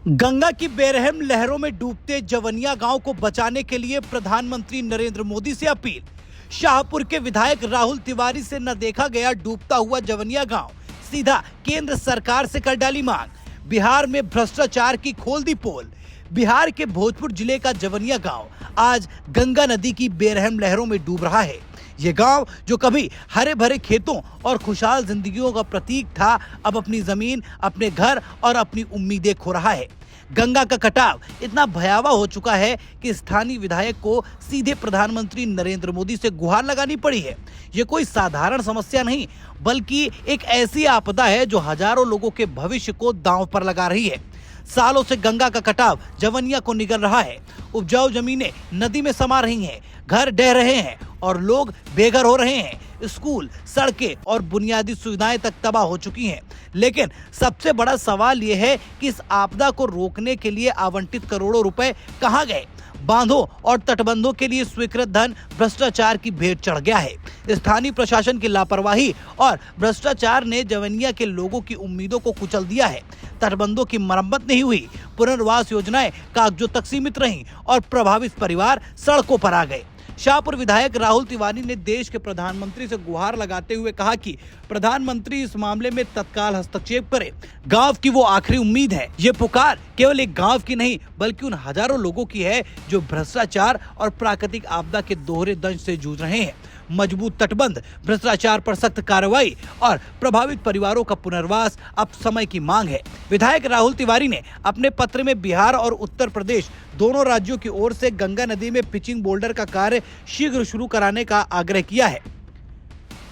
गंगा की बेरहम लहरों में डूबते जवनिया गांव को बचाने के लिए प्रधानमंत्री नरेंद्र मोदी से अपील। शाहपुर के विधायक राहुल तिवारी से न देखा गया डूबता हुआ जवनिया गांव, सीधा केंद्र सरकार से कर डाली मांग। बिहार में भ्रष्टाचार की खोल दी पोल। बिहार के भोजपुर जिले का जवनिया गांव आज गंगा नदी की बेरहम लहरों में डूब रहा है। ये गांव जो कभी हरे भरे खेतों और खुशहाल जिंदगियों का प्रतीक था, अब अपनी जमीन, अपने घर और अपनी उम्मीदें खो रहा है। गंगा का कटाव इतना भयावह हो चुका है कि स्थानीय विधायक को सीधे प्रधानमंत्री नरेंद्र मोदी से गुहार लगानी पड़ी है। ये कोई साधारण समस्या नहीं, बल्कि एक ऐसी आपदा है जो हजारों लोगों के भविष्य को दांव पर लगा रही है। सालों से गंगा का कटाव जवनिया को निगल रहा है। उपजाऊ जमीनें नदी में समा रही हैं, घर ढह रहे हैं और लोग बेघर हो रहे हैं। स्कूल, सड़कें और बुनियादी सुविधाएं तक तबाह हो चुकी हैं। लेकिन सबसे बड़ा सवाल यह है कि इस आपदा को रोकने के लिए आवंटित करोड़ों रुपए कहां गए? बांधों और तटबंधों के लिए स्वीकृत धन भ्रष्टाचार की भेंट चढ़ गया है। स्थानीय प्रशासन की लापरवाही और भ्रष्टाचार ने जवनिया के लोगों की उम्मीदों को कुचल दिया है। तटबंधों की मरम्मत नहीं हुई, पुनर्वास योजनाएं कागजों तक सीमित रहीं और प्रभावित परिवार सड़कों पर आ गए। शाहपुर विधायक राहुल तिवारी ने देश के प्रधानमंत्री से गुहार लगाते हुए कहा कि प्रधानमंत्री इस मामले में तत्काल हस्तक्षेप करें। गांव की वो आखिरी उम्मीद है। ये पुकार केवल एक गांव की नहीं, बल्कि उन हजारों लोगों की है जो भ्रष्टाचार और प्राकृतिक आपदा के दोहरे दंश से जूझ रहे हैं। मजबूत तटबंध, भ्रष्टाचार पर सख्त कार्रवाई और प्रभावित परिवारों का पुनर्वास अब समय की मांग है। विधायक राहुल तिवारी ने अपने पत्र में बिहार और उत्तर प्रदेश दोनों राज्यों की ओर से गंगा नदी में पिचिंग बोल्डर का कार्य शीघ्र शुरू कराने का आग्रह किया है।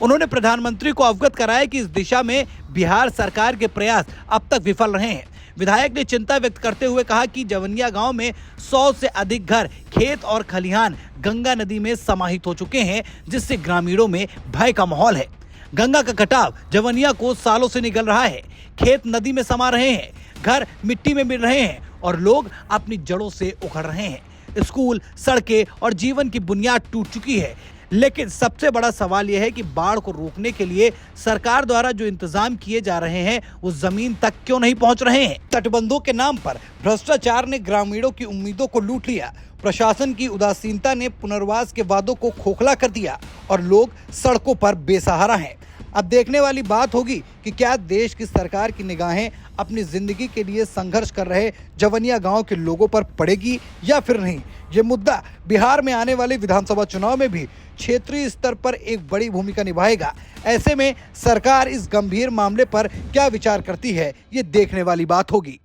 उन्होंने प्रधानमंत्री को अवगत कराया कि इस दिशा में बिहार सरकार के प्रयास अब तक विफल रहे हैं। विधायक ने चिंता व्यक्त करते हुए कहा कि जवनिया गांव में 100 से अधिक घर, खेत और खलिहान गंगा नदी में समाहित हो चुके हैं, जिससे ग्रामीणों में भय का माहौल है। गंगा का कटाव जवनिया को सालों से निगल रहा है। खेत नदी में समा रहे हैं, घर मिट्टी में मिल रहे हैं और लोग अपनी जड़ों से उखड़ रहे हैं। स्कूल, सड़कें और जीवन की बुनियाद टूट चुकी है। लेकिन सबसे बड़ा सवाल यह है कि बाढ़ को रोकने के लिए सरकार द्वारा जो इंतजाम किए जा रहे हैं वो जमीन तक क्यों नहीं पहुंच रहे हैं? तटबंधों के नाम पर भ्रष्टाचार ने ग्रामीणों की उम्मीदों को लूट लिया। प्रशासन की उदासीनता ने पुनर्वास के वादों को खोखला कर दिया और लोग सड़कों पर बेसहारा हैं। अब देखने वाली बात होगी कि क्या देश की सरकार की निगाहें अपनी जिंदगी के लिए संघर्ष कर रहे जवनिया गांव के लोगों पर पड़ेगी या फिर नहीं। ये मुद्दा बिहार में आने वाले विधानसभा चुनाव में भी क्षेत्रीय स्तर पर एक बड़ी भूमिका निभाएगा। ऐसे में सरकार इस गंभीर मामले पर क्या विचार करती है, ये देखने वाली बात होगी।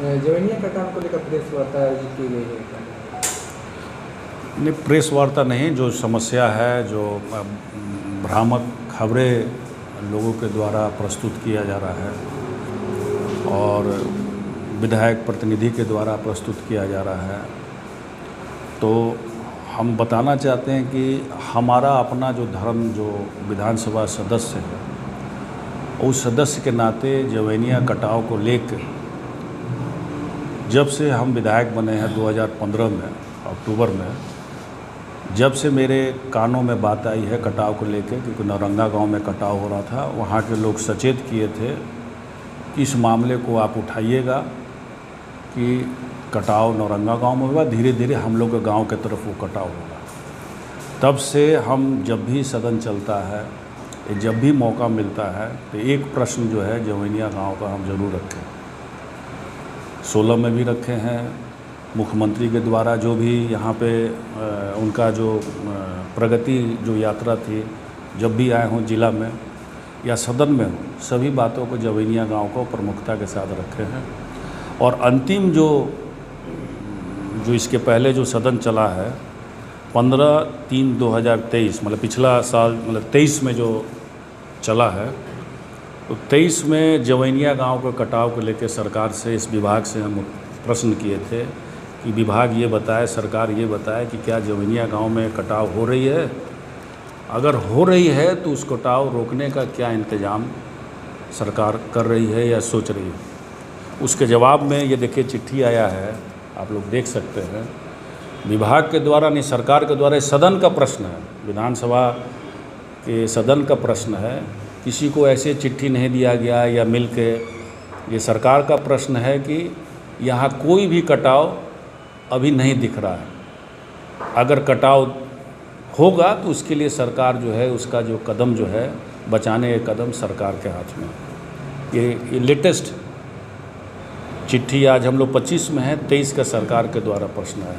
जवनिया कटाव को लेकर प्रेस वार्ता आयोजित की गई है। नहीं, प्रेस वार्ता नहीं, जो समस्या है, जो भ्रामक खबरें लोगों के द्वारा प्रस्तुत किया जा रहा है और विधायक प्रतिनिधि के द्वारा प्रस्तुत किया जा रहा है, तो हम बताना चाहते हैं कि हमारा अपना जो धर्म, जो विधानसभा सदस्य है, उस सदस्य के नाते जवनिया कटाव को लेकर जब से हम विधायक बने हैं 2015 में अक्टूबर में, जब से मेरे कानों में बात आई है कटाव को लेकर, क्योंकि नौरंगा गांव में कटाव हो रहा था, वहाँ के लोग सचेत किए थे कि इस मामले को आप उठाइएगा कि कटाव नौरंगा गांव में होगा, धीरे धीरे हम लोग के गांव के तरफ वो कटाव होगा। तब से हम जब भी सदन चलता है, जब भी मौका मिलता है, तो एक प्रश्न जो है जवनिया गांव का हम जरूर रखें। 16 में भी रखे हैं। मुख्यमंत्री के द्वारा जो भी यहाँ पे उनका जो प्रगति जो यात्रा थी, जब भी आए हों जिला में या सदन में हो, सभी बातों को जवनिया गांव को प्रमुखता के साथ रखे हैं। और अंतिम जो इसके पहले जो सदन चला है 15/3/2023, मतलब पिछला साल, मतलब 23 में जो चला है, तो 23 में जवनिया गांव के कटाव को लेकर सरकार से, इस विभाग से हम प्रश्न किए थे कि विभाग ये बताए, सरकार ये बताए कि क्या जवनिया गांव में कटाव हो रही है, अगर हो रही है तो उस कटाव रोकने का क्या इंतजाम सरकार कर रही है या सोच रही है। उसके जवाब में ये देखिए चिट्ठी आया है, आप लोग देख सकते हैं। विभाग के द्वारा नहीं, सरकार के द्वारा सदन का प्रश्न है, विधानसभा के सदन का प्रश्न है। किसी को ऐसे चिट्ठी नहीं दिया गया या मिल के ये सरकार का प्रश्न है कि यहाँ कोई भी कटाव अभी नहीं दिख रहा है। अगर कटाव होगा तो उसके लिए सरकार जो है उसका जो कदम जो है बचाने के कदम सरकार के हाथ में। ये लेटेस्ट चिट्ठी आज हम लोग 25 में है, 23 का सरकार के द्वारा प्रश्न है।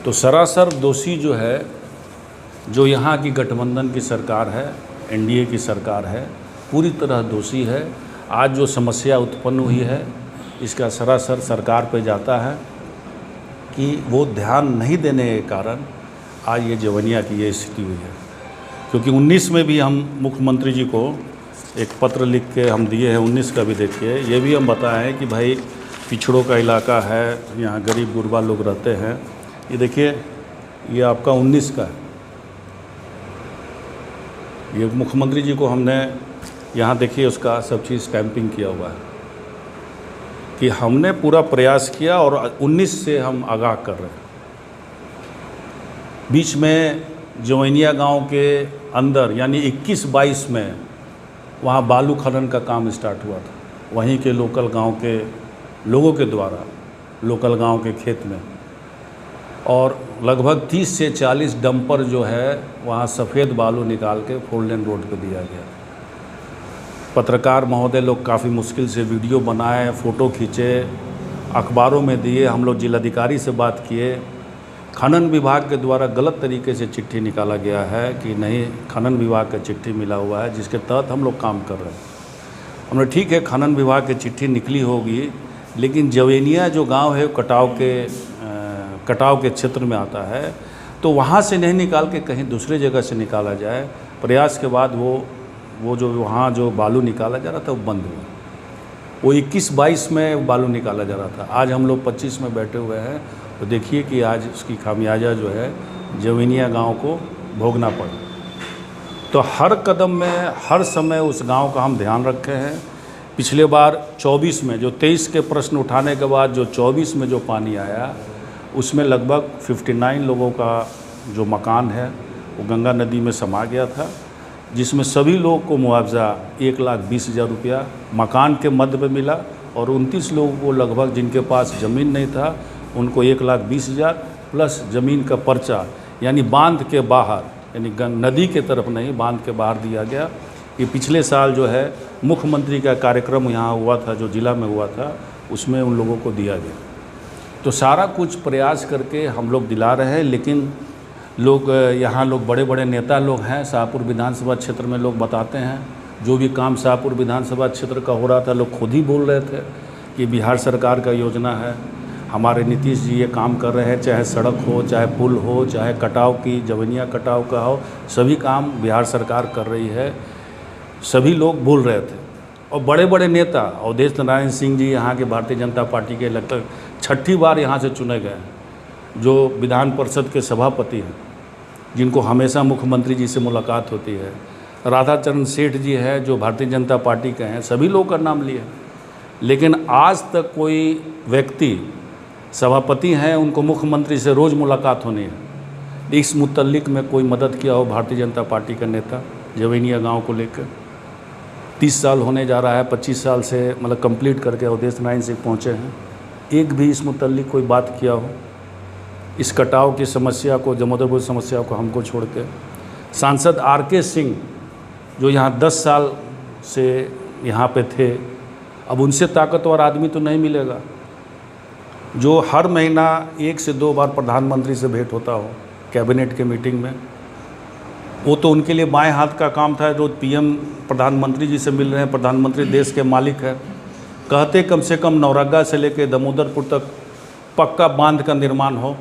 तो सरासर दोषी जो है, जो यहाँ की गठबंधन की सरकार है, एनडीए की सरकार है, पूरी तरह दोषी है। आज जो समस्या उत्पन्न हुई है इसका सरासर सरकार पे जाता है कि वो ध्यान नहीं देने के कारण आज ये जवनिया की ये स्थिति हुई है। क्योंकि 19 में भी हम मुख्यमंत्री जी को एक पत्र लिख के हम दिए हैं, 19 का भी देखिए, ये भी हम बताएं कि भाई पिछड़ों का इलाका है, यहाँ गरीब गुरबा लोग रहते हैं। ये देखिए, ये आपका 19 का है। ये मुख्यमंत्री जी को हमने यहाँ देखिए उसका सब चीज़ स्टैंपिंग किया हुआ है कि हमने पूरा प्रयास किया और 19 से हम आगाह कर रहे हैं। बीच में जवनिया गांव के अंदर यानी 21-22 में वहाँ बालू खनन का काम स्टार्ट हुआ था, वहीं के लोकल गांव के लोगों के द्वारा, लोकल गांव के खेत में। और लगभग 30 से 40 डंपर जो है वहाँ सफ़ेद बालू निकाल के 4 लेन रोड पे दिया गया। पत्रकार महोदय लोग काफ़ी मुश्किल से वीडियो बनाए, फ़ोटो खींचे, अखबारों में दिए। हम लोग जिलाधिकारी से बात किए। खनन विभाग के द्वारा गलत तरीके से चिट्ठी निकाला गया है कि नहीं, खनन विभाग का चिट्ठी मिला हुआ है जिसके तहत हम लोग काम कर रहे हैं। हमने ठीक है, खनन विभाग की चिट्ठी निकली होगी, लेकिन जवेनिया जो गांव है कटाव के क्षेत्र में आता है, तो वहाँ से नहीं निकाल के कहीं दूसरे जगह से निकाला जाए। प्रयास के बाद वो जो वहाँ जो बालू निकाला जा रहा था वो बंद हुआ। वो 21-22 में बालू निकाला जा रहा था। आज हम लोग 25 में बैठे हुए हैं, तो देखिए कि आज उसकी खामियाजा जो है जवेनिया गांव को भोगना पड़ा। तो हर कदम में, हर समय उस गांव का हम ध्यान रखे हैं। पिछले बार 24 में जो 23 के प्रश्न उठाने के बाद जो 24 में जो पानी आया, उसमें लगभग 59 लोगों का जो मकान है वो गंगा नदी में समा गया था, जिसमें सभी लोगों को मुआवजा 1,20,000 रुपया मकान के मध्य में मिला। और 29 लोगों को लगभग जिनके पास ज़मीन नहीं था उनको 1,20,000 प्लस ज़मीन का पर्चा, यानी बांध के बाहर, यानी नदी के तरफ नहीं, बांध के बाहर दिया गया। कि पिछले साल जो है मुख्यमंत्री का कार्यक्रम यहाँ हुआ था, जो ज़िला में हुआ था, उसमें उन लोगों को दिया गया। तो सारा कुछ प्रयास करके हम लोग दिला रहे हैं। लेकिन लोग यहाँ लोग बड़े बड़े नेता लोग हैं, शाहपुर विधानसभा क्षेत्र में लोग बताते हैं जो भी काम शाहपुर विधानसभा क्षेत्र का हो रहा था, लोग खुद ही बोल रहे थे कि बिहार सरकार का योजना है, हमारे नीतीश जी ये काम कर रहे हैं, चाहे सड़क हो, चाहे पुल हो, चाहे कटाव की जवनिया कटाव का हो, सभी काम बिहार सरकार कर रही है, सभी लोग बोल रहे थे। और बड़े बड़े नेता, अवधेश नारायण सिंह जी यहाँ के भारतीय जनता पार्टी के लगभग 6ठी बार यहाँ से चुने गए, जो विधान परिषद के सभापति हैं, जिनको हमेशा मुख्यमंत्री जी से मुलाकात होती है। राधाचरण सेठ जी है जो भारतीय जनता पार्टी के हैं, सभी लोग का नाम लिए। लेकिन आज तक कोई व्यक्ति सभापति हैं, उनको मुख्यमंत्री से रोज़ मुलाकात होनी है, इस मुतल्लिक में कोई मदद किया हो भारतीय जनता पार्टी का नेता जवेनिया गांव को लेकर। 30 साल होने जा रहा है, 25 साल से मतलब कंप्लीट करके अवधेश नारायण सिंह पहुँचे हैं, एक भी इस मुतल्लिक कोई बात किया हो? इस कटाव की समस्या को, जमोदरपुर समस्या को हमको छोड़ के सांसद RK सिंह जो यहाँ 10 साल से यहाँ पे थे, अब उनसे ताकतवर आदमी तो नहीं मिलेगा जो हर महीना 1 से 2 बार प्रधानमंत्री से भेंट होता हो कैबिनेट के मीटिंग में। वो तो उनके लिए बाएं हाथ का काम था, रोज PM प्रधानमंत्री जी से मिल रहे हैं। प्रधानमंत्री देश के मालिक है, कहते कम से कम नौरंगा से लेकर दामोदरपुर तक पक्का बांध का निर्माण हो,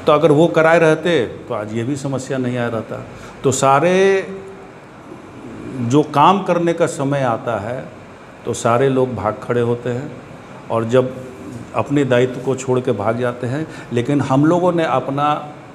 तो अगर वो कराए रहते तो आज ये भी समस्या नहीं आ रहता। तो सारे जो काम करने का समय आता है तो सारे लोग भाग खड़े होते हैं और जब अपने दायित्व को छोड़ के भाग जाते हैं। लेकिन हम लोगों ने अपना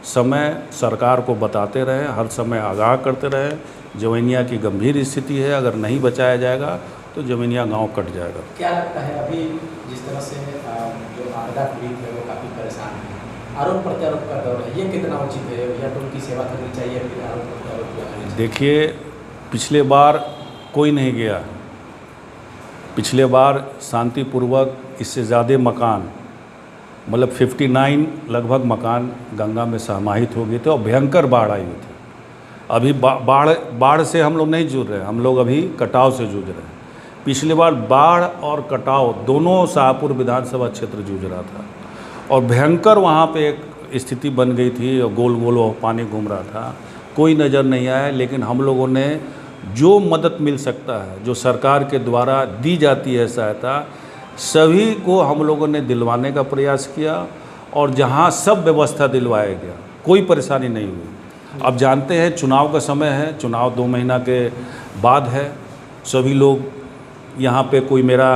समय सरकार को बताते रहे, हर समय आगाह करते रहे। जवेनिया की गंभीर स्थिति है, अगर नहीं बचाया जाएगा तो जवेनिया गांव कट जाएगा। क्या लगता है अभी जिस तरह से जो आपदा पीड़ित है वो काफ़ी परेशान है, आरोप प्रत्यारोप का दौर है, ये कितना उचित है, या तो उनकी सेवा करनी चाहिए फिर आरोप प्रत्यारोप? देखिए, पिछले बार कोई नहीं गया, पिछले बार शांतिपूर्वक इससे ज़्यादा मकान, मतलब 59 लगभग मकान गंगा में समाहित हो गए थे और भयंकर बाढ़ आई हुई थी। अभी बाढ़ से हम लोग नहीं जूझ रहे हैं, हम लोग अभी कटाव से जूझ रहे हैं। पिछले बार बाढ़ और कटाव दोनों शाहपुर विधानसभा क्षेत्र जूझ रहा था और भयंकर वहाँ पे एक स्थिति बन गई थी और गोल गोल वो पानी घूम रहा था, कोई नज़र नहीं आया। लेकिन हम लोगों ने जो मदद मिल सकता है, जो सरकार के द्वारा दी जाती है सहायता, सभी को हम लोगों ने दिलवाने का प्रयास किया और जहाँ सब व्यवस्था दिलवाया गया, कोई परेशानी नहीं हुई। अब जानते हैं चुनाव का समय है, चुनाव 2 महीना के बाद है। सभी लोग यहाँ पे कोई मेरा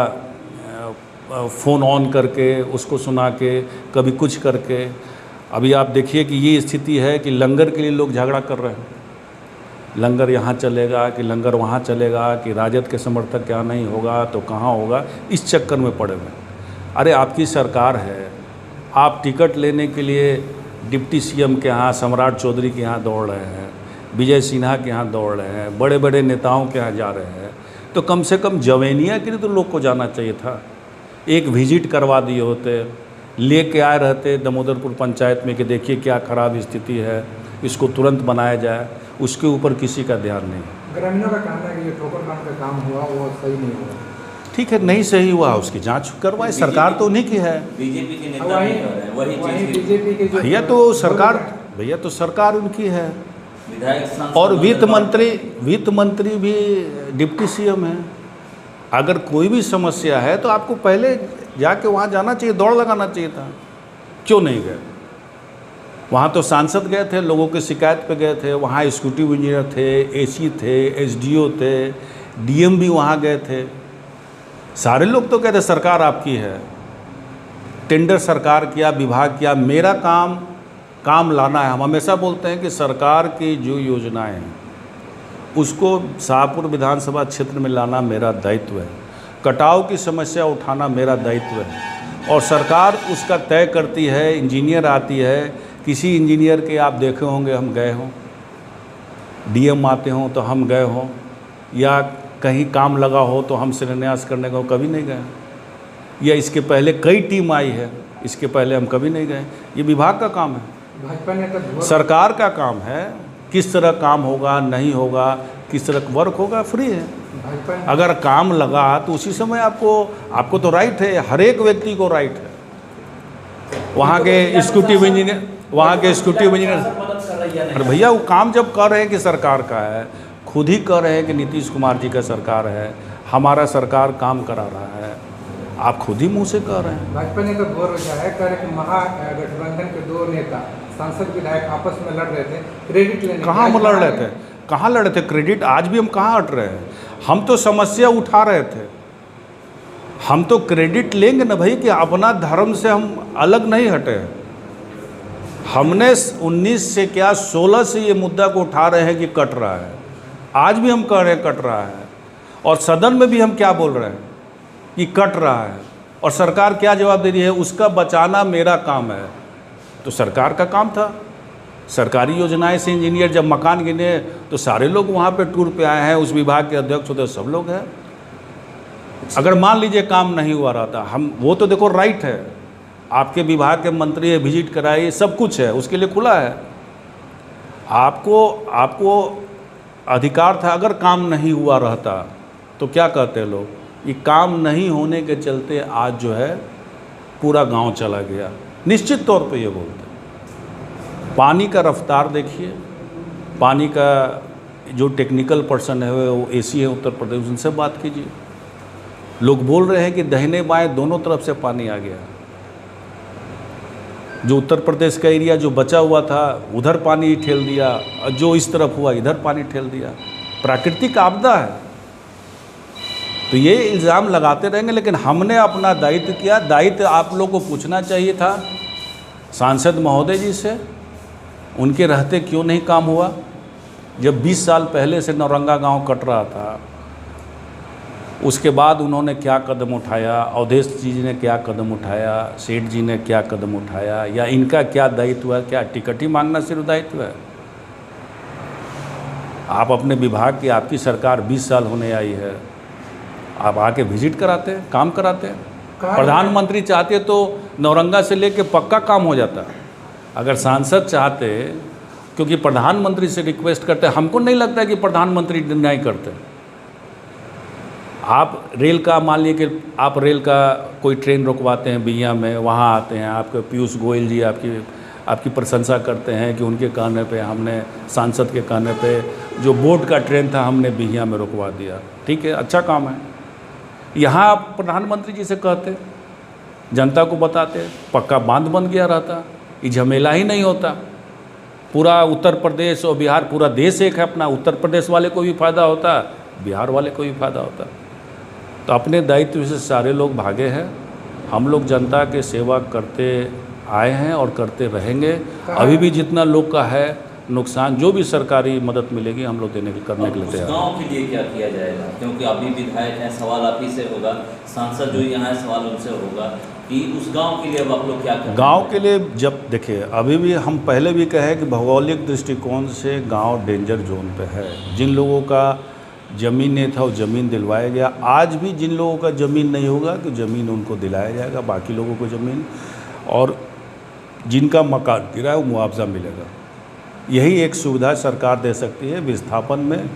फ़ोन ऑन करके उसको सुना के, कभी कुछ करके, अभी आप देखिए कि ये स्थिति है कि लंगर के लिए लोग झगड़ा कर रहे हैं। लंगर यहाँ चलेगा कि लंगर वहाँ चलेगा, कि राजद के समर्थक क्या नहीं होगा तो कहाँ होगा, इस चक्कर में पड़े हुए। अरे आपकी सरकार है, आप टिकट लेने के लिए डिप्टी सीएम के यहाँ, सम्राट चौधरी के यहाँ दौड़ रहे हैं, विजय सिन्हा के यहाँ दौड़ रहे हैं, बड़े बड़े नेताओं के यहाँ जा रहे हैं, तो कम से कम जवैनिया के लिए तो लोग को जाना चाहिए था। एक विजिट करवा दिए होते, लेके आए रहते दामोदरपुर पंचायत में कि देखिए क्या ख़राब स्थिति है, इसको तुरंत बनाया जाए, उसके ऊपर किसी का ध्यान नहीं। ग्रामीणों का कहना है कि ये ठोकर काम का काम हुआ वो सही नहीं हुआ। ठीक है, नहीं सही हुआ, उसकी जांच करवाए, सरकार तो उन्हीं की है। बीजेपी के नेता नहीं कर रहे हैं, वही चीज बीजेपी के जो भैया तो सरकार उनकी है। विधायक सांसद और वित्त मंत्री भी डिप्टी सीएम है। अगर कोई भी समस्या है तो आपको पहले जाके वहाँ जाना चाहिए, दौड़ लगाना चाहिए था, क्यों नहीं गए? वहाँ तो सांसद गए थे, लोगों की शिकायत पे गए थे, वहाँ एग्जीक्यूटिव इंजीनियर थे, एसी थे, एसडीओ थे, डीएम भी वहाँ गए थे। सारे लोग तो कहते सरकार आपकी है, टेंडर सरकार किया, विभाग किया, मेरा काम लाना है। हम हमेशा बोलते हैं कि सरकार की जो योजनाएं हैं उसको शाहपुर विधानसभा क्षेत्र में लाना मेरा दायित्व है, कटाव की समस्या उठाना मेरा दायित्व है और सरकार उसका तय करती है। इंजीनियर आती है, किसी इंजीनियर के आप देखे होंगे हम गए हों, डीएम आते हों तो हम गए हों, या कहीं काम लगा हो तो हम शिलान्यास करने को कभी नहीं गए, या इसके पहले कई टीम आई है, इसके पहले हम कभी नहीं गए। ये विभाग का काम है, भाजपा नेता सरकार का काम है। किस तरह काम होगा, नहीं होगा, किस तरह वर्क होगा, फ्री है। अगर काम लगा तो उसी समय आपको तो राइट है, हर एक व्यक्ति को राइट है। वहाँ के एग्जीक्यूटिव इंजीनियर अरे भैया वो काम जब कर रहे हैं कि सरकार का है, खुद ही कह रहे हैं कि नीतीश कुमार जी का सरकार है, हमारा सरकार काम करा रहा है, आप खुद ही मुंह से कह रहे हैं। भाजपा ने तो बोल रहा है कि महागठबंधन के 2 नेता सांसद विधायक आपस में लड़ रहे थे क्रेडिट लेने। कहाँ लड़ रहे थे? कहाँ लड़ रहे थे? क्रेडिट आज भी हम कहाँ हट रहे हैं? हम तो समस्या उठा रहे थे। हम तो क्रेडिट लेंगे ना भाई कि अपना धर्म से हम अलग नहीं हटे हैं। हमने 19 से क्या 16 से ये मुद्दा को उठा रहे हैं कि कट रहा है, आज भी हम कह रहे हैं कट रहा है, और सदन में भी हम क्या बोल रहे हैं कि कट रहा है, और सरकार क्या जवाब दे रही है, उसका बचाना मेरा काम है। तो सरकार का काम था, सरकारी योजनाएं से इंजीनियर जब मकान गिने तो सारे लोग वहाँ पे टूर पे आए हैं, उस विभाग के अध्यक्ष होते सब लोग हैं। अगर मान लीजिए काम नहीं हुआ रहा था, हम वो तो देखो राइट है, आपके विभाग के मंत्री है, विजिट कराइए, सब कुछ है, उसके लिए खुला है। आपको अधिकार था। अगर काम नहीं हुआ रहता तो क्या कहते हैं लोग, ये काम नहीं होने के चलते आज जो है पूरा गांव चला गया, निश्चित तौर पे ये बोलते हैं। पानी का रफ्तार देखिए, पानी का जो टेक्निकल पर्सन है वो एसी है उत्तर प्रदेश, उनसे बात कीजिए। लोग बोल रहे हैं कि दाहिने बाएं दोनों तरफ से पानी आ गया। जो उत्तर प्रदेश का एरिया जो बचा हुआ था उधर पानी ठेल दिया, और जो इस तरफ हुआ इधर पानी ठेल दिया। प्राकृतिक आपदा है, तो ये इल्ज़ाम लगाते रहेंगे, लेकिन हमने अपना दायित्व किया। दायित्व आप लोग को पूछना चाहिए था सांसद महोदय जी से, उनके रहते क्यों नहीं काम हुआ। जब 20 साल पहले से नौरंगा गांव कट रहा था, उसके बाद उन्होंने क्या कदम उठाया, अवधेश जी ने क्या कदम उठाया, सेठ जी ने क्या कदम उठाया, या इनका क्या दायित्व है? क्या टिकट ही मांगना सिर्फ दायित्व है? आप अपने विभाग की, आपकी सरकार 20 साल होने आई है, आप आके विजिट कराते हैं, काम कराते हैं। कहाँ प्रधानमंत्री चाहते तो नौरंगा से लेके पक्का काम हो जाता। अगर सांसद चाहते, क्योंकि प्रधानमंत्री से रिक्वेस्ट करते, हमको नहीं लगता है कि प्रधानमंत्री डिनाई करते। आप रेल का मान लीजिए कि आप रेल का कोई ट्रेन रुकवाते हैं बिहियां में, वहाँ आते हैं, आपके पीयूष गोयल जी आपकी प्रशंसा करते हैं कि उनके कहने पे हमने, सांसद के कहने पे जो बोर्ड का ट्रेन था हमने बिहियां में रुकवा दिया। ठीक है, अच्छा काम है। यहाँ आप प्रधानमंत्री जी से कहते, जनता को बताते, पक्का बांध बन गया रहता, ये झमेला ही नहीं होता। पूरा उत्तर प्रदेश और बिहार, पूरा देश एक है अपना, उत्तर प्रदेश वाले को भी फ़ायदा होता, बिहार वाले को भी फ़ायदा होता। तो अपने दायित्व से सारे लोग भागे हैं। हम लोग जनता के सेवा करते आए हैं और करते रहेंगे। अभी भी जितना लोग का है नुकसान, जो भी सरकारी मदद मिलेगी हम लोग करने के लिए तैयार हैं। गाँव के लिए क्या किया जाएगा, क्योंकि अभी विधायक हैं, सवाल आप ही से होगा, सांसद जो यहाँ है सवाल उनसे होगा कि उस गांव के लिए अब आप लोग क्या करें? गांव के लिए जब देखिए, अभी भी हम पहले भी कहे कि भौगोलिक दृष्टिकोण से गांव डेंजर जोन पे है। जिन लोगों का ज़मीन नहीं था वो ज़मीन दिलवाया गया। आज भी जिन लोगों का ज़मीन नहीं होगा कि ज़मीन उनको दिलाया जाएगा, बाकी लोगों को ज़मीन, और जिनका मकान गिरा है वो मुआवजा मिलेगा। यही एक सुविधा सरकार दे सकती है विस्थापन में,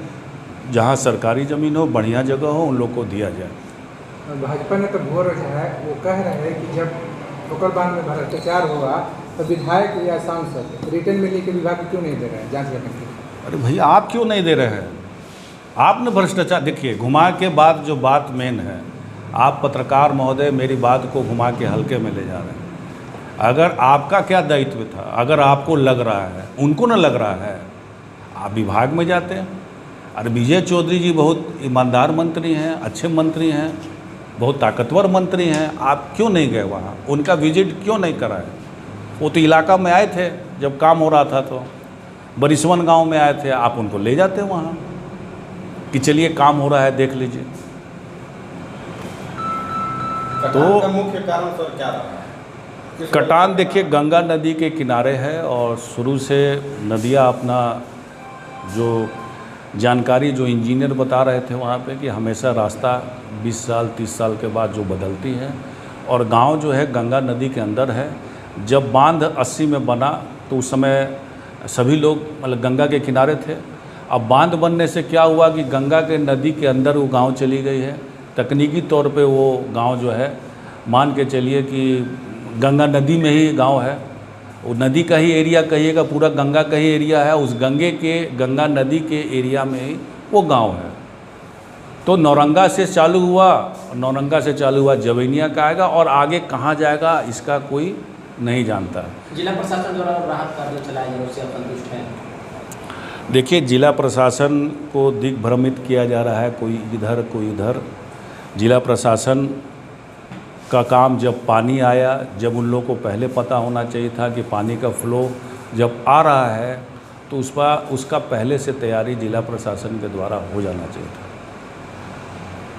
जहाँ सरकारी ज़मीन हो, बढ़िया जगह हो, उन लोग को दिया जाए। भाजपा ने तो भोर जो है वो कह रहे हैं कि जब ठोकर बांध में भ्रष्टाचार होगा तो विधायक या सांसद रिटर्न में लेके विभाग क्यों नहीं दे रहे हैं जांच करने के लिए? अरे भैया, आप क्यों नहीं दे रहे हैं? आपने भ्रष्टाचार, देखिए घुमा के बाद जो बात मेन है, आप पत्रकार महोदय मेरी बात को घुमा के हल्के में ले जा रहे हैं। अगर आपका क्या दायित्व था, अगर आपको लग रहा है, उनको न लग रहा है, आप विभाग में जाते हैं। अरे विजय चौधरी जी बहुत ईमानदार मंत्री हैं, अच्छे मंत्री हैं, बहुत ताकतवर मंत्री हैं, आप क्यों नहीं गए वहाँ? उनका विजिट क्यों नहीं कराए? वो तो इलाका में आए थे जब काम हो रहा था, तो बरिसवन गांव में आए थे, आप उनको ले जाते वहाँ कि चलिए काम हो रहा है, देख लीजिए। तो मुख्य कारण सर क्या रहा? कटान देखिए गंगा नदी के किनारे है, और शुरू से नदियाँ अपना जो जानकारी जो इंजीनियर बता रहे थे वहाँ पे कि हमेशा रास्ता 20 साल 30 साल के बाद जो बदलती है, और गांव जो है गंगा नदी के अंदर है। जब बांध 80 में बना तो उस समय सभी लोग मतलब गंगा के किनारे थे। अब बांध बनने से क्या हुआ कि गंगा के नदी के अंदर वो गांव चली गई है। तकनीकी तौर पे वो गांव जो है, मान के चलिए कि गंगा नदी में ही गांव है, वो नदी का ही एरिया कहिएगा, पूरा गंगा का ही एरिया है, उस गंगा नदी के एरिया में ही वो गांव है। तो नौरंगा से चालू हुआ, नौरंगा से चालू हुआ जवैनिया का आएगा, और आगे कहाँ जाएगा इसका कोई नहीं जानता है। जिला प्रशासन द्वारा राहत कार्य चलाए जाए, उससे आप संतुष्ट हैं? देखिए, जिला प्रशासन को दिग्भ्रमित किया जा रहा है, कोई इधर कोई उधर। जिला प्रशासन का काम, जब पानी आया, जब उन लोगों को पहले पता होना चाहिए था कि पानी का फ्लो जब आ रहा है तो उसका पहले से तैयारी जिला प्रशासन के द्वारा हो जाना चाहिए था,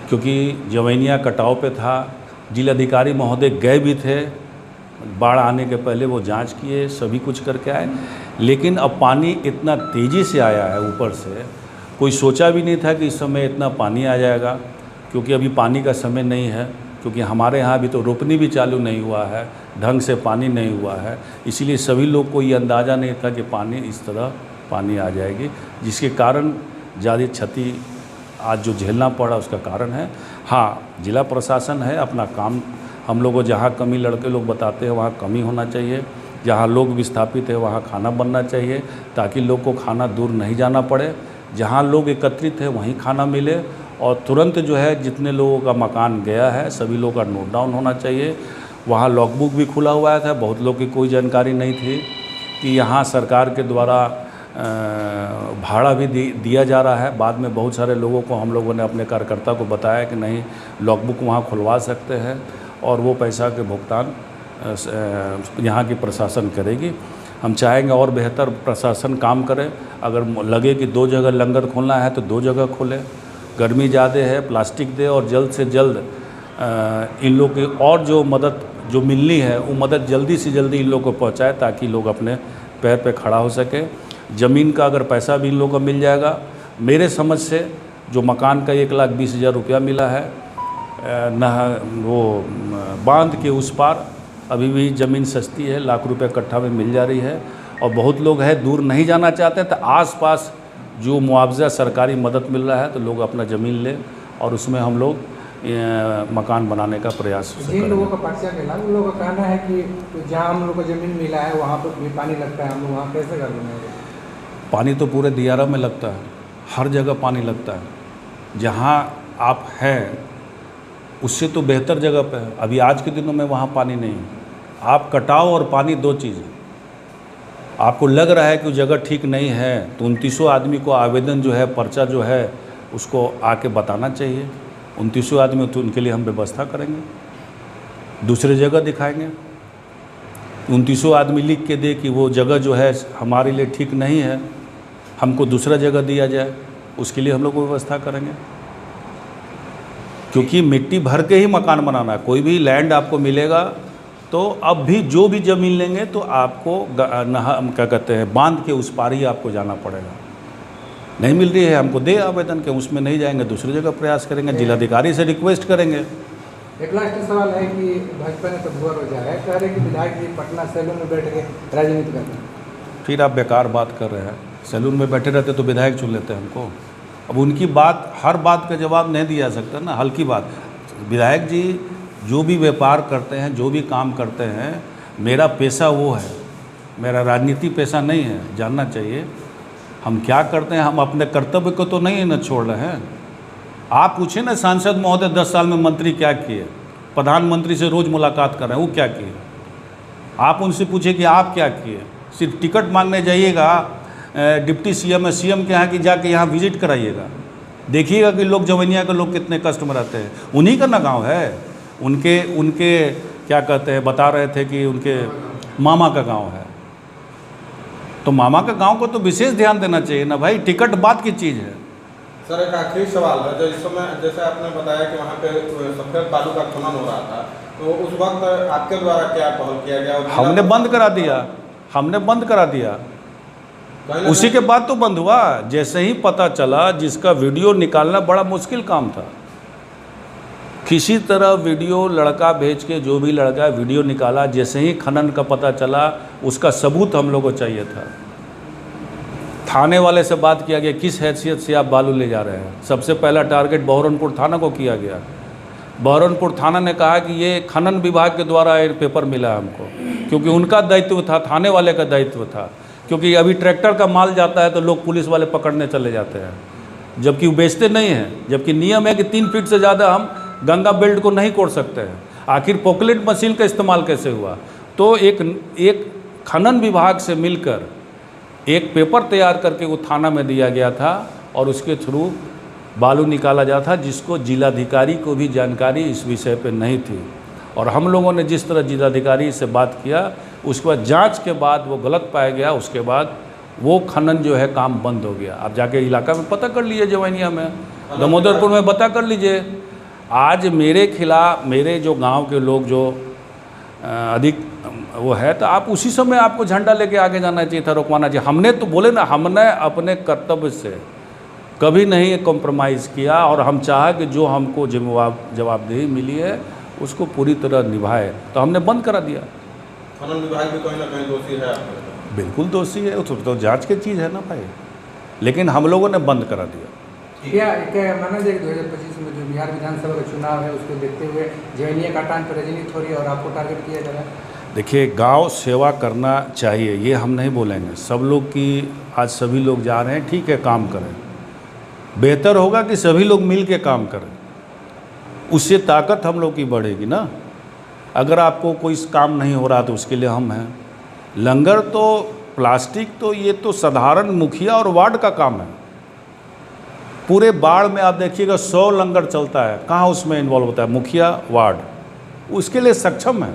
क्योंकि जवैनिया कटाव पे था। जिलाधिकारी महोदय गए भी थे, बाढ़ आने के पहले वो जांच किए, सभी कुछ करके आए, लेकिन अब पानी इतना तेज़ी से आया है ऊपर से, कोई सोचा भी नहीं था कि इस समय इतना पानी आ जाएगा, क्योंकि अभी पानी का समय नहीं है, क्योंकि हमारे यहाँ अभी तो रोपनी भी चालू नहीं हुआ है, ढंग से पानी नहीं हुआ है, इसीलिए सभी लोग को ये अंदाज़ा नहीं था कि पानी इस तरह पानी आ जाएगी, जिसके कारण ज़्यादा क्षति आज जो झेलना पड़ा उसका कारण है। हाँ, जिला प्रशासन है, अपना काम, हम लोग को जहाँ कमी लड़के लोग बताते हैं वहाँ कमी होना चाहिए, जहाँ लोग विस्थापित है वहाँ खाना बनना चाहिए, ताकि लोग को खाना दूर नहीं जाना पड़े, जहाँ लोग एकत्रित है वहीं खाना मिले, और तुरंत जो है जितने लोगों का मकान गया है सभी लोगों का नोट डाउन होना चाहिए। वहाँ लॉकबुक भी खुला हुआ था, बहुत लोग की कोई जानकारी नहीं थी कि यहाँ सरकार के द्वारा भाड़ा भी दिया जा रहा है। बाद में बहुत सारे लोगों को हम लोगों ने अपने कार्यकर्ता को बताया कि नहीं, लॉकबुक वहाँ खुलवा सकते हैं, और वो पैसा के भुगतान यहाँ की प्रशासन करेगी। हम चाहेंगे और बेहतर प्रशासन काम करे। अगर लगे कि 2 जगह लंगर खोलना है तो 2 जगह खोले, गर्मी ज़्यादा है, प्लास्टिक दे, और जल्द से जल्द इन लोग की और जो मदद जो मिलनी है वो मदद जल्दी से जल्दी इन लोग को पहुंचाए, ताकि लोग अपने पैर पे खड़ा हो सके। ज़मीन का अगर पैसा भी इन लोगों को मिल जाएगा, मेरे समझ से जो मकान का 1,20,000 रुपया मिला है, वो बांध के उस पार अभी भी ज़मीन सस्ती है, लाख रुपए कट्ठा में मिल जा रही है। और बहुत लोग हैं दूर नहीं जाना चाहते, तो आसपास जो मुआवजा सरकारी मदद मिल रहा है तो लोग अपना ज़मीन लें और उसमें हम लोग मकान बनाने का प्रयास जिन लोगों का पर्चा मिला उन लोगों का कहना है कि जहाँ हम लोग को ज़मीन मिला है वहाँ पर भी पानी लगता है, हम लोग वहाँ कैसे कर बनाएंगे? पानी तो पूरे दियारा में लगता है, हर जगह पानी लगता है। जहाँ आप हैं उससे तो बेहतर जगह पे है। अभी आज के दिनों में वहाँ पानी नहीं है। आप कटाव और पानी दो चीज़ें। आपको लग रहा है कि जगह ठीक नहीं है तो 29 आदमी को आवेदन जो है, पर्चा जो है, उसको आके बताना चाहिए। 29 आदमी तो उनके लिए हम व्यवस्था करेंगे, दूसरे जगह दिखाएंगे। 29 आदमी लिख के दे कि वो जगह जो है हमारे लिए ठीक नहीं है, हमको दूसरा जगह दिया जाए, उसके लिए हम लोग व्यवस्था करेंगे। क्योंकि मिट्टी भर के ही मकान बनाना है। कोई भी लैंड आपको मिलेगा तो अब भी जो भी ज़मीन लेंगे तो आपको क्या कहते हैं, बांध के उस पार ही आपको जाना पड़ेगा। नहीं मिल रही है, हमको दे आवेदन के, उसमें नहीं जाएंगे दूसरी जगह प्रयास करेंगे, जिलाधिकारी से रिक्वेस्ट करेंगे। एक लास्ट सवाल है कि भाजपा ने तो भुआ रोजा है, कह रहे कि विधायक जी पटना सैलून में बैठ के राजनीति कर रहे हैं। फिर आप बेकार बात कर रहे हैं। सैलून में बैठे रहते तो विधायक चुन लेते हैं हमको। अब उनकी बात, हर बात का जवाब नहीं दिया जा सकता ना, हल्की बात। विधायक जी जो भी व्यापार करते हैं, जो भी काम करते हैं, मेरा पेशा वो है, मेरा राजनीति पेशा नहीं है। जानना चाहिए हम क्या करते हैं। हम अपने कर्तव्य को तो नहीं न छोड़ रहे हैं। आप पूछे ना सांसद महोदय 10 साल में मंत्री क्या किए, प्रधानमंत्री से रोज़ मुलाकात कर रहे हैं, वो क्या किए? आप उनसे पूछे कि आप क्या किए। सिर्फ टिकट मांगने जाइएगा डिप्टी सीएम है, सीएम के यहाँ की जाके यहाँ विजिट कराइएगा, देखिएगा कि लोग जवनिया के लोग कितने कष्ट में रहते हैं। उन्हीं का ना गाँव है। उनके क्या कहते हैं, बता रहे थे कि उनके मामा का गांव है, तो मामा का गांव को तो विशेष ध्यान देना चाहिए ना भाई। टिकट बात की चीज़ है। सर एक आखिरी सवाल है, जो इस समय जैसे आपने बताया कि वहाँ पे सफेद बालू का खनन हो रहा था, तो उस वक्त आपके द्वारा क्या पहल किया गया? हमने बंद करा दिया, हमने बंद करा दिया। उसी के बाद तो बंद हुआ। जैसे ही पता चला, जिसका वीडियो निकालना बड़ा मुश्किल काम था, किसी तरह वीडियो लड़का भेज के, जो भी लड़का वीडियो निकाला, जैसे ही खनन का पता चला उसका सबूत हम लोग को चाहिए था। थाने वाले से बात किया गया, किस हैसियत से आप बालू ले जा रहे हैं। सबसे पहला टारगेट बहरौनपुर थाना को किया गया। बहरौनपुर थाना ने कहा कि ये खनन विभाग के द्वारा एक पेपर मिला हमको, क्योंकि उनका दायित्व था, थाने वाले का दायित्व था। क्योंकि अभी ट्रैक्टर का माल जाता है तो लोग पुलिस वाले पकड़ने चले जाते हैं, जबकि वो बेचते नहीं हैं। जबकि नियम है कि 3 फीट से ज़्यादा हम गंगा बेल्ट को नहीं कोड़ सकते हैं। आखिर पॉकलेट मशीन का इस्तेमाल कैसे हुआ? तो एक खनन विभाग से मिलकर एक पेपर तैयार करके वो थाना में दिया गया था और उसके थ्रू बालू निकाला जाता था, जिसको जिलाधिकारी को भी जानकारी इस विषय पे नहीं थी। और हम लोगों ने जिस तरह जिलाधिकारी से बात किया, उसके बाद जांच के बाद वो गलत पाया गया। उसके बाद वो खनन जो है काम बंद हो गया। आप जाके इलाका में पता कर लीजिए, जवनिया में, दामोदरपुर में पता कर लीजिए। आज मेरे खिलाफ, मेरे जो गांव के लोग जो अधिक वो है, तो आप उसी समय आपको झंडा लेके आगे जाना चाहिए था, रोकवाना चाहिए। हमने तो बोले ना, हमने अपने कर्तव्य से कभी नहीं कॉम्प्रोमाइज़ किया और हम चाहा कि जो हमको जवाबदेही मिली है उसको पूरी तरह निभाए, तो हमने बंद करा दिया। खनन विभाग भी कहीं ना कहीं दोषी है? बिल्कुल दोषी है, तो जांच की चीज़ है ना भाई, लेकिन हम लोगों ने बंद करा दिया। क्या माना जाए कि 2025 में जो बिहार विधानसभा का चुनाव है उसको देखते हुए जवनिया का टान पर राजनीति हो रही है और आपको टारगेट किया जा रहा है? देखिए, गांव सेवा करना चाहिए, ये हम नहीं बोलेंगे। सब लोग की आज सभी लोग जा रहे हैं, ठीक है, काम करें। बेहतर होगा कि सभी लोग मिल के काम करें, उससे ताकत हम लोग की बढ़ेगी ना। अगर आपको कोई काम नहीं हो रहा तो उसके लिए हम हैं। लंगर तो, प्लास्टिक तो, ये तो साधारण मुखिया और वार्ड का काम है। पूरे बाढ़ में आप देखिएगा 100 लंगर चलता है, कहाँ उसमें इन्वॉल्व होता है? मुखिया, वार्ड, उसके लिए सक्षम है,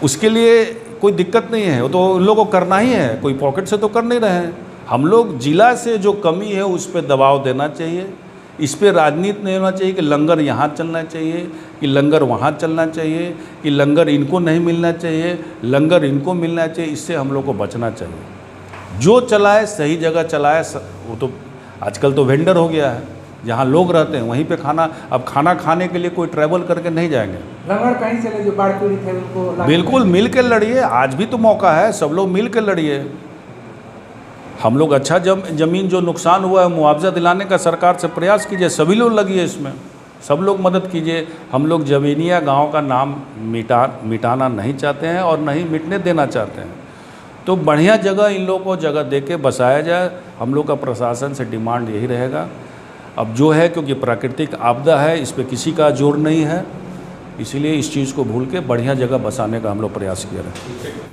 उसके लिए कोई दिक्कत नहीं है। वो तो उन लोगों को करना ही है, कोई पॉकेट से तो कर नहीं रहे हैं। हम लोग जिला से जो कमी है उस पर दबाव देना चाहिए। इस पर राजनीति नहीं होना चाहिए कि लंगर यहाँ चलना चाहिए, कि लंगर वहाँ चलना चाहिए, कि लंगर इनको नहीं मिलना चाहिए, लंगर इनको मिलना चाहिए। इससे हम लोग को बचना चाहिए। जो चलाए सही जगह चलाए। वो तो आजकल तो वेंडर हो गया है, जहाँ लोग रहते हैं वहीं पे खाना, अब खाना खाने के लिए कोई ट्रैवल करके नहीं जाएंगे। लंगर कहीं चले जो बाढ़ पीड़ित है उनको बिल्कुल मिल के लड़िए, आज भी तो मौका है, सब लोग मिल के लड़िए। हम लोग अच्छा ज़मीन जो नुकसान हुआ है मुआवजा दिलाने का सरकार से प्रयास कीजिए, सभी लोग लगिए इसमें, सब लोग मदद कीजिए। हम लोग जवेनिया गांव का नाम मिटाना नहीं चाहते हैं और नहीं मिटने देना चाहते हैं। तो बढ़िया जगह इन लोगों को जगह दे के बसाया जाए, हम लोग का प्रशासन से डिमांड यही रहेगा। अब जो है क्योंकि प्राकृतिक आपदा है, इस पर किसी का जोर नहीं है, इसीलिए इस चीज़ को भूल के बढ़िया जगह बसाने का हम लोग प्रयास किए रहे।